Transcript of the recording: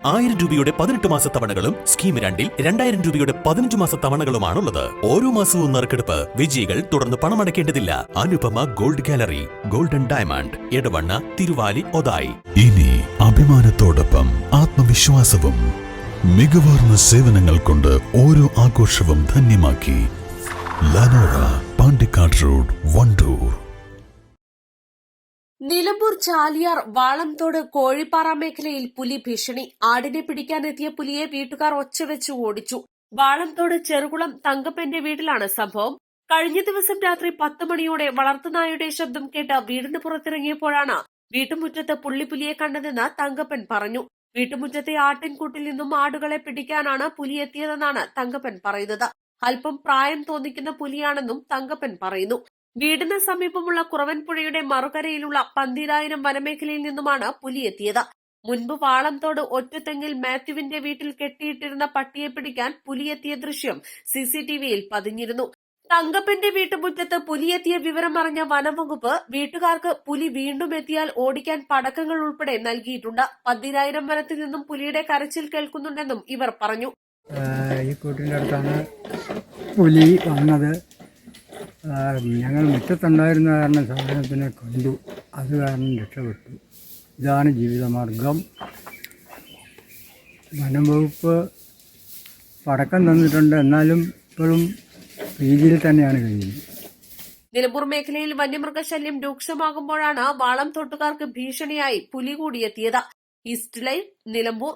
1000 രൂപയുടെ 18 മാസ തവണകളും സ്കീം 2-ൽ 2000 രൂപയുടെ 15 മാസ തവണകളുമാണുള്ളത്. ഓരോ മാസവും നറുക്കെടുപ്പ്. വിജയികൾ തുടർന്ന് പണമടയ്ക്കേണ്ടതില്ല. Anupama gold gallery, golden diamond, Edavanna, Thiruvali, Othayi. ഇനി അഭിമാനത്തോടൊപ്പം ആത്മവിശ്വാസവും. മികവാർന്ന സേവനങ്ങൾ കൊണ്ട് ഓരോ ആഘോഷവും ധന്യമാക്കി. ലനോറ, പാണ്ടിക്കാട് റോഡ്, വണ്ടൂർ. നിലമ്പൂർ ചാലിയാർ വാളംതോട് കോഴിപ്പാറ മേഖലയിൽ പുലി ഭീഷണി. ആടിനെ പിടിക്കാനെത്തിയ പുലിയെ വീട്ടുകാർ ഒച്ചവെച്ച് ഓടിച്ചു. വാളംതോട് ചെറുകുളം തങ്കപ്പന്റെ വീട്ടിലാണ് സംഭവം. കഴിഞ്ഞ ദിവസം രാത്രി 10 മണിയോടെ വളർത്തുനായുടെ ശബ്ദം കേട്ട് വീടിന് പുറത്തിറങ്ങിയപ്പോഴാണ് വീട്ടുമുറ്റത്ത് പുള്ളിപ്പുലിയെ കണ്ടതെന്ന് തങ്കപ്പൻ പറഞ്ഞു. വീട്ടുമുറ്റത്തെ ആട്ടിൻകൂട്ടിൽ നിന്നും ആടുകളെ പിടിക്കാനാണ് പുലി എത്തിയതെന്നാണ് തങ്കപ്പൻ പറയുന്നത്. അല്പം പ്രായം തോന്നിക്കുന്ന പുലിയാണെന്നും തങ്കപ്പൻ പറയുന്നു. വീടിന് സമീപമുള്ള കുറവൻപുഴയുടെ മറുകരയിലുള്ള 12,000 വനമേഖലയിൽ നിന്നുമാണ് പുലി എത്തിയത്. മുൻപ് വാളംതോട് ഒറ്റത്തെങ്ങിൽ മാത്യുവിന്റെ വീട്ടിൽ കെട്ടിയിട്ടിരുന്ന പട്ടിയെ പിടിക്കാൻ പുലിയെത്തിയ ദൃശ്യം സിസിടിവിയിൽ പതിഞ്ഞിരുന്നു. തങ്കപ്പന്റെ വീട്ടുമുറ്റത്ത് പുലിയെത്തിയ വിവരം അറിഞ്ഞ വനംവകുപ്പ് വീട്ടുകാർക്ക് പുലി വീണ്ടും എത്തിയാൽ ഓടിക്കാൻ പടക്കങ്ങൾ ഉൾപ്പെടെ നൽകിയിട്ടുണ്ട്. 12,000 വനത്തിൽ നിന്നും പുലിയുടെ കരച്ചിൽ കേൾക്കുന്നുണ്ടെന്നും ഇവർ പറഞ്ഞു. ഈ കൂട്ടിൻ്റെ അടുത്താണ് പുലി വന്നത്. ഞങ്ങൾ മുറ്റത്തുണ്ടായിരുന്ന കാരണം സാധനത്തിനെ കണ്ടു. അത് കാരണം രക്ഷപ്പെട്ടു. ഇതാണ് ജീവിതമാർഗം. വനം വകുപ്പ് പടക്കം തന്നിട്ടുണ്ട്, എന്നാലും ഇപ്പോഴും രീതിയിൽ തന്നെയാണ് കഴിയുന്നത്. നിലമ്പൂർ മേഖലയിൽ വന്യമൃഗശല്യം രൂക്ഷമാകുമ്പോഴാണ് വാളംതോട്ടുകാർക്ക് ഭീഷണിയായി പുലി കൂടിയെത്തിയത്. East live, Nilambur.